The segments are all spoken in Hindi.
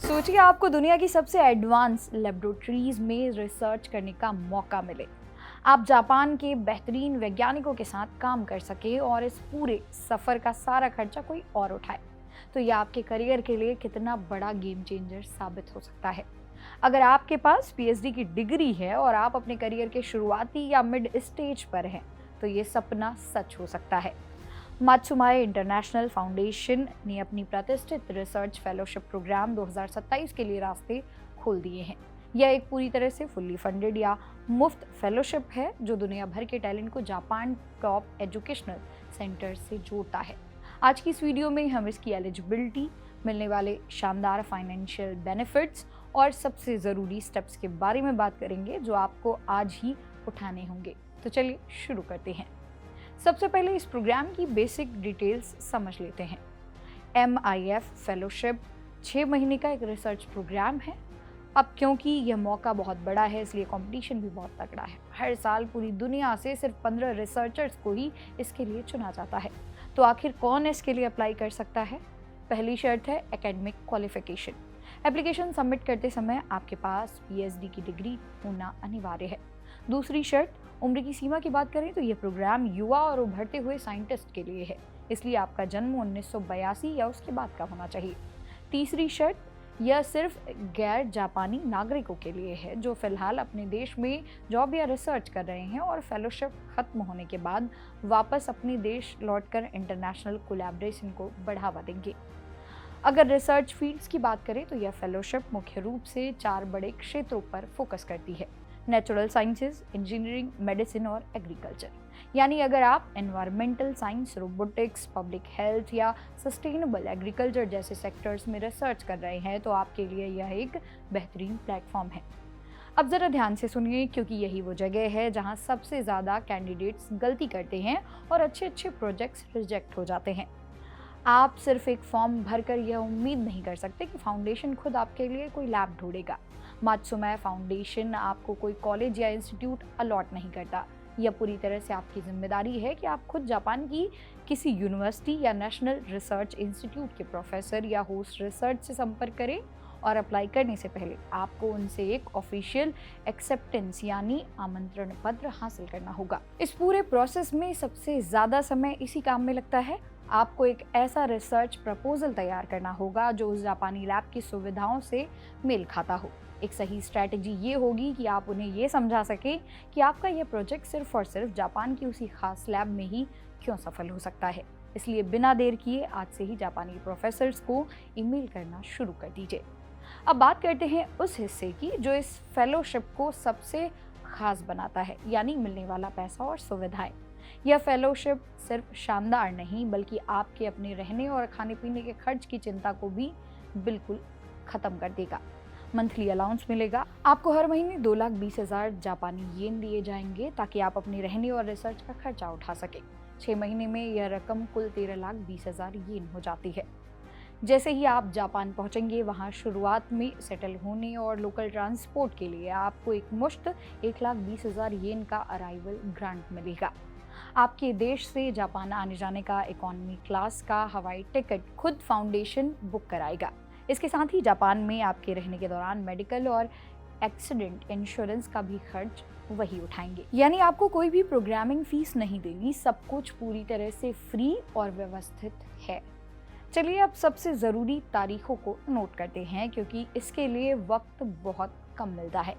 सोचिए आपको दुनिया की सबसे एडवांस लेबोरेटरीज में रिसर्च करने का मौका मिले। आप जापान के बेहतरीन वैज्ञानिकों के साथ काम कर सके और इस पूरे सफर का सारा खर्चा कोई और उठाए। तो यह आपके करियर के लिए कितना बड़ा गेम चेंजर साबित हो सकता है। अगर आपके पास पीएचडी की डिग्री है और आप अपने करियर के शुरुआती या मिड स्टेज पर हैं, तो ये सपना सच हो सकता है। मात्सुमाए इंटरनेशनल फाउंडेशन ने अपनी प्रतिष्ठित रिसर्च फेलोशिप प्रोग्राम 2027 के लिए रास्ते खोल दिए हैं। यह एक पूरी तरह से फुल्ली फंडेड या मुफ्त फेलोशिप है जो दुनिया भर के टैलेंट को जापान टॉप एजुकेशनल सेंटर से जोड़ता है। आज की इस वीडियो में हम इसकी एलिजिबिलिटी, मिलने वाले शानदार फाइनेंशियल बेनिफिट्स और सबसे ज़रूरी स्टेप्स के बारे में बात करेंगे जो आपको आज ही उठाने होंगे। तो चलिए शुरू करते हैं। सबसे पहले इस प्रोग्राम की बेसिक डिटेल्स समझ लेते हैं। MIF फेलोशिप 6 महीने का एक रिसर्च प्रोग्राम है। अब क्योंकि यह मौका बहुत बड़ा है इसलिए कंपटीशन भी बहुत तगड़ा है। हर साल पूरी दुनिया से सिर्फ 15 रिसर्चर्स को ही इसके लिए चुना जाता है। तो आखिर कौन इसके लिए अप्लाई कर सकता है? पहली शर्त है एकेडमिक क्वालिफिकेशन। एप्लीकेशन सबमिट करते समय आपके पास PhD की डिग्री होना अनिवार्य है। दूसरी शर्त, उम्र की सीमा की बात करें तो यह प्रोग्राम युवा और उभरते हुए साइंटिस्ट के लिए है, इसलिए आपका जन्म 1982 या उसके बाद का होना चाहिए। तीसरी शर्त, यह सिर्फ गैर जापानी नागरिकों के लिए है जो फिलहाल अपने देश में जॉब या रिसर्च कर रहे हैं और फेलोशिप खत्म होने के बाद वापस अपने देश लौटकर इंटरनेशनल कोलैबोरेशन को बढ़ावा देंगे। अगर रिसर्च फील्ड्स की बात करें तो यह फेलोशिप मुख्य रूप से 4 बड़े क्षेत्रों पर फोकस करती है: नेचुरल साइंसेज, इंजीनियरिंग, मेडिसिन और एग्रीकल्चर। यानी अगर आप environmental science, robotics, public health या सस्टेनेबल एग्रीकल्चर जैसे सेक्टर्स में रिसर्च कर रहे हैं तो आपके लिए यह एक बेहतरीन प्लेटफॉर्म है। अब ज़रा ध्यान से सुनिए क्योंकि यही वो जगह है जहां सबसे ज़्यादा कैंडिडेट्स गलती करते हैं और अच्छे प्रोजेक्ट्स रिजेक्ट हो जाते हैं। आप सिर्फ एक फॉर्म भरकर यह उम्मीद नहीं कर सकते कि फाउंडेशन खुद आपके लिए कोई लैब ढूंढेगा। मात्सुमाए फाउंडेशन आपको कोई कॉलेज या इंस्टीट्यूट अलॉट नहीं करता। यह पूरी तरह से आपकी जिम्मेदारी है कि आप खुद जापान की किसी यूनिवर्सिटी या नेशनल रिसर्च इंस्टीट्यूट के प्रोफेसर या होस्ट रिसर्च से संपर्क करें और अप्लाई करने से पहले आपको उनसे एक ऑफिशियल एक्सेप्टेंस यानी आमंत्रण पत्र हासिल करना होगा। इस पूरे प्रोसेस में सबसे ज़्यादा समय इसी काम में लगता है। आपको एक ऐसा रिसर्च प्रपोजल तैयार करना होगा जो उस जापानी लैब की सुविधाओं से मेल खाता हो। एक सही स्ट्रैटेजी ये होगी कि आप उन्हें ये समझा सकें कि आपका यह प्रोजेक्ट सिर्फ और सिर्फ जापान की उसी खास लैब में ही क्यों सफल हो सकता है। इसलिए बिना देर किए आज से ही जापानी प्रोफेसर्स को ईमेल करना शुरू कर दीजिए। अब बात करते हैं उस हिस्से की जो इस फेलोशिप को सबसे खास बनाता है, यानी मिलने वाला पैसा और सुविधाएं। यह फेलोशिप सिर्फ शानदार नहीं बल्कि आपके अपने रहने और खाने पीने के खर्च की चिंता को भी बिल्कुल खत्म कर देगा। मंथली अलाउंस मिलेगा। आपको हर महीने 2,20,000 जापानी येन दिए जाएंगे ताकि आप अपने रहने और रिसर्च का खर्चा उठा सकें। 6 महीने में यह रकम कुल 13,20,000 येन हो जाती है। जैसे ही आप जापान पहुंचेंगे वहां शुरुआत में सेटल होने और लोकल ट्रांसपोर्ट के लिए आपको एक मुश्त 1,20,000 येन का अराइवल ग्रांट मिलेगा। आपके देश से जापान आने जाने का इकोनॉमी क्लास का हवाई टिकट खुद फाउंडेशन बुक कराएगा। इसके साथ ही जापान में आपके रहने के दौरान मेडिकल और एक्सीडेंट इंश्योरेंस का भी खर्च वही उठाएंगे। यानी आपको कोई भी प्रोग्रामिंग फीस नहीं देनी, सब कुछ पूरी तरह से फ्री और व्यवस्थित है। चलिए अब सबसे ज़रूरी तारीखों को नोट करते हैं क्योंकि इसके लिए वक्त बहुत कम मिलता है।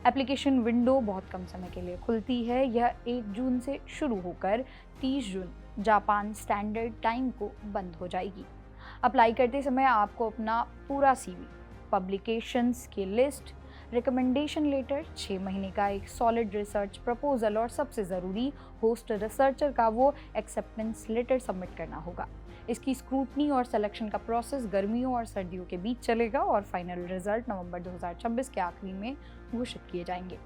एप्लीकेशन विंडो बहुत कम समय के लिए खुलती है। यह 1 जून से शुरू होकर 30 जून जापान स्टैंडर्ड टाइम को बंद हो जाएगी। अप्लाई करते समय आपको अपना पूरा CV, पब्लिकेशंस की लिस्ट, रिकमेंडेशन लेटर, 6 महीने का एक सॉलिड रिसर्च प्रपोजल और सबसे ज़रूरी होस्ट रिसर्चर का वो एक्सेप्टेंस लेटर सबमिट करना होगा। इसकी स्क्रूटनी और सिलेक्शन का प्रोसेस गर्मियों और सर्दियों के बीच चलेगा और फाइनल रिजल्ट नवंबर 2026 के आखिरी में घोषित किए जाएंगे।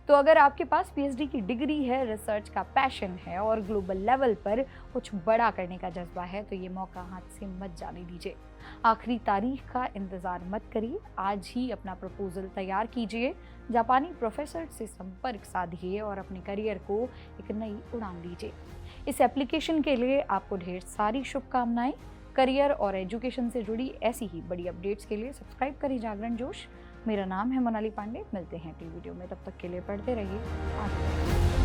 तो अगर आपके पास PhD की डिग्री है, रिसर्च का पैशन है और ग्लोबल लेवल पर कुछ बड़ा करने का जज्बा है तो ये मौका हाथ से मत जाने दीजिए। आखिरी तारीख का इंतज़ार मत करिए, आज ही अपना प्रपोजल तैयार कीजिए, जापानी प्रोफेसर से संपर्क साधिए और अपने करियर को एक नई उड़ान दीजिए। इस एप्लीकेशन के लिए आपको ढेर सारी शुभकामनाएं। करियर और एजुकेशन से जुड़ी ऐसी ही बड़ी अपडेट्स के लिए सब्सक्राइब करें जागरण जोश। मेरा नाम है मोनाली पांडे। मिलते हैं अगली वीडियो में, तब तक के लिए पढ़ते रहिए आगे।